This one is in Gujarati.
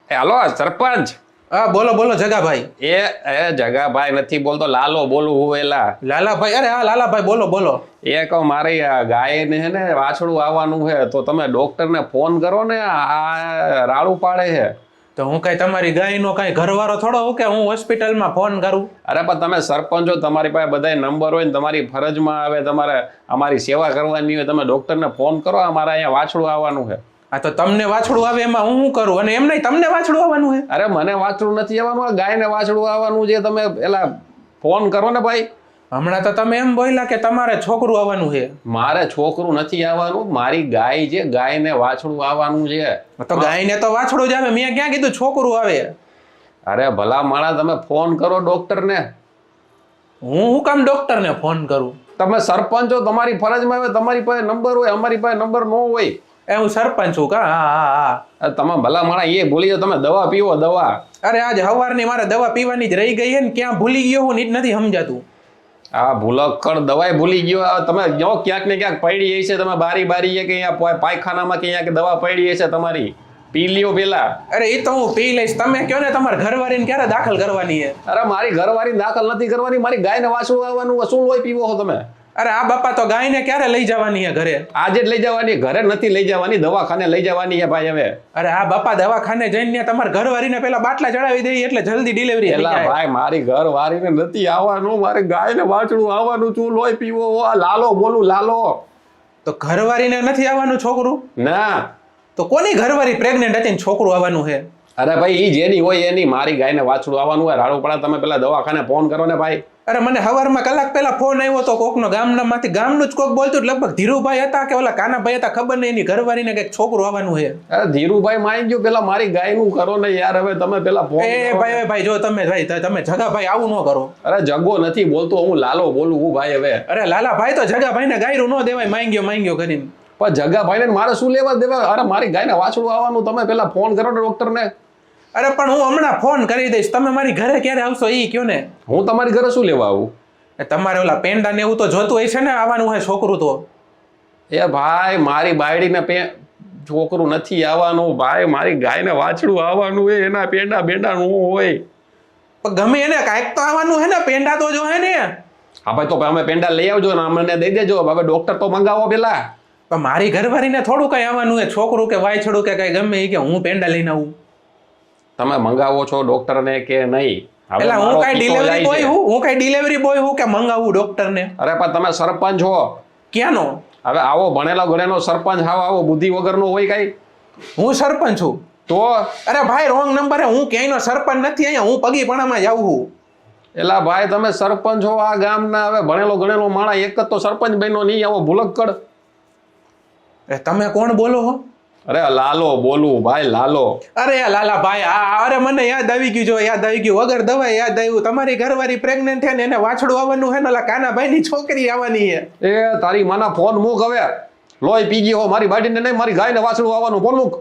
હાલો સરપંચ. હા બોલો બોલો જગાભાઈ. એ જગાભાઈ નથી બોલતો, લાલો બોલું હું એલા. લાલાભાઈ, અરે હા લાલાભાઈ બોલો બોલો. એ કહું મારી આ ગાયને હે ને વાછડું આવવાનું છે, તો તમે ડોક્ટરને ફોન કરો ને, આ રાડું પાડે છે. તો હું કઈ તમારી ગાયનો કઈ ઘરવાળો થોડો હું કે હું હોસ્પિટલમાં ફોન કરું? અરે પણ તમે સરપંચ છો, તમારી પાસે બધા નંબર હોય ને, તમારી ફરજમાં આવે, તમારે અમારી સેવા કરવાની હોય, તમે ડોક્ટરને ફોન કરો, અમારે અહીંયા વાછડું આવવાનું છે. હા તો તમને વાછડું આવે એમાં હું શું કરું? અને એમ નહીં, તમને વાછડું આવવાનું છે? અરે મને વાછડું નથી આવવાનું, આ ગાયને વાછડું આવવાનું છે. તમે પેલા ફોન કરો ને ભાઈ. હમણાં તો તમે એમ બોલ્યા કે તમારે છોકરું આવવાનું છે. મારે છોકરું નથી આવવાનું, મારી ગાય છે, ગાયને વાછડું આવવાનું છે. તો ગાયને તો વાછડું જ આવે, મેં ક્યાં કીધું છોકરું આવે? અરે ભલા માણા, તમે ફોન કરો ડોક્ટરને. હું કામ ડોક્ટરને ફોન કરું? તમે સરપંચ છો, તમારી ફરજમાં આવે, તમારી પાસે નંબર હોય, અમારી પાસે નંબર ન હોય. એ હું સરપંચ છું કા? હા હા હા. તમે ભલા માણા એ ભૂલી જાઓ, તમે દવા પીવો દવા. અરે આજ સવારની મારે દવા પીવાની જ રહી ગઈ છે ને, ક્યાં ભૂલી ગયો હું એ જ નથી સમજાતું. આ ભૂલક્કડ દવાઈ ભૂલી ગયો. તમે જો ક્યાંક ને ક્યાંક પડી હશે, તમે બારી બારી કે અહીંયા પાયખાનામાં કે અહીંયા દવા પડી હશે તમારી, પી લ્યો પેલા. અરે એ તો હું પી લઈશ, તમે કહો ને તમારે ઘરવાળીને ક્યારે દાખલ કરવાની છે? અરે મારી ઘરવાળી દાખલ નથી કરવાની, મારી ગાયને વાછડું આવવાનું, શું લોહી પીવો છો તમે? અરે આ બાપા તો ગાયને ક્યારે લઈ જવાની છે ઘરે? આજે જ લઈ જવાની, ઘરે નથી લઈ જવાની, દવાખાને લઈ જવાની છે ભાઈ હવે. અરે આ બાપા દવાખાને જઈને તમારે ઘરવાળીને પેલા બાટલા ચડાવી દે એટલે જલ્દી ડિલિવરી થઈ જાય. ભાઈ મારી ઘરવાળીને નથી આવવાનું, મારે ગાયને વાછડું આવવાનું, શું લોહી પીવો? આ લાલો બોલું, લાલો. તો ઘરવાળીને નથી આવવાનું છોકરું? ના. તો કોની ઘરવાળી પ્રેગ્નેન્ટ હતી ને છોકરું આવવાનું છે? અરે ભાઈ ઈ જેની હોય એની, મારી ગાયને વાછડું આવવાનું હોય. રાડું પડા, તમે પેલા દવાખાને ફોન કરો ને ભાઈ. અરે મને સવારમાં કલાક પહેલા ફોન આવ્યો તો કોકનો, ગામનામાંથી, ગામનું જ કોક બોલતું, લગભગ ધીરુભાઈ હતા કે ઓલા કાનાભાઈ હતા, ખબર નહીં, એની ઘરવાળીને કઈક છોકરું આવવાનું છે. અરે ધીરુભાઈ માઈ ગયો, પેલા મારી ગાયનું કરો ને યાર. હવે તમે પેલા ફોન. એ ભાઈ જો તમે જગાભાઈ આવું ન કરો. અરે જગો નથી બોલતો, હું લાલો બોલું હું ભાઈ હવે. અરે લાલાભાઈ તો જગાભાઈને ગાયરું ન દેવાય, માંગ્યો કરીને. પણ જગાભાઈને મારે શું લેવા દેવા? અરે મારી ગાયને વાછડું આવવાનું, તમે પેલા ફોન કરો ને ડોક્ટરને. અરે પણ હું હમણાં ફોન કરી દઈશ, તમે મારી ઘરે ક્યારે આવશો એ કયો ને. હું તમારી ઘરે શું લેવા આવું? તમારે ઓલા પેંડા ને એવું તો જોતું હોય છે ને, આવવાનું હોય છોકરું તો. એ ભાઈ મારી બાયડીને છોકરું નથી આવવાનું ભાઈ, મારી ગાયને વાછડું આવવાનું હોય, એના પેંડા બેંડા નું હોય. પણ ગમે એને કાંઈક તો આવવાનું હે ને, પેંડા તો જો હે ને. હા ભાઈ તો અમે પેંડા લઈ આવજો ને, અમને દઈ દેજો. હવે ડોક્ટર તો મંગાવો પેલા. પણ મારી ઘરવાળીને થોડું કઈ આવવાનું હોય, છોકરું કે વાયછડું કે કઈ ગમે એ કે હું પેંડા લઈને આવું. તમે મંગાવો છો ડોક્ટરને કે નહીં? એટલે હું કઈ ડિલિવરી બોય હું કઈ ડિલિવરી બોય હું કે મંગાવું ડોક્ટરને? અરે પણ તમે સરપંચ છો. ક્યાંનો? હવે આવો ભણેલો ગણેલો સરપંચ, આવો બુદ્ધિ વગરનો હોય કઈ? હું સરપંચ છું તો? અરે ભાઈ રોંગ નંબર હે, હું ક્યાંયનો સરપંચ નથી, અહીંયા હું પગીપણામાં જાઉં છું. એલા ભાઈ તમે સરપંચ છો આ ગામના, હવે ભણેલો ગણેલો માણસ એક જ તો સરપંચ બન્યો નહીં, આવો ભૂલક્કડ. તમે કોણ બોલો છો? અરે લાલો બોલું ભાઈ, લાલો. અરે લાલા ભાઈ, અરે મને યાદ આવી ગયું, જો યાદ આવી ગયું, વગર દવાઈ યાદ આવ્યું. તમારી ઘરવાળી પ્રેગ્નેન્ટ છે ને, એને વાછડું આવવાનું છે ને, ઓલા કાનાભાઈ ની છોકરી આવવાની છે. એ તારી માના ફોન મૂક હવે. લોહી પી ગયો મારી બાડીને નહીં, મારી ગાયને વાછડું આવવાનું, ફોન મૂક.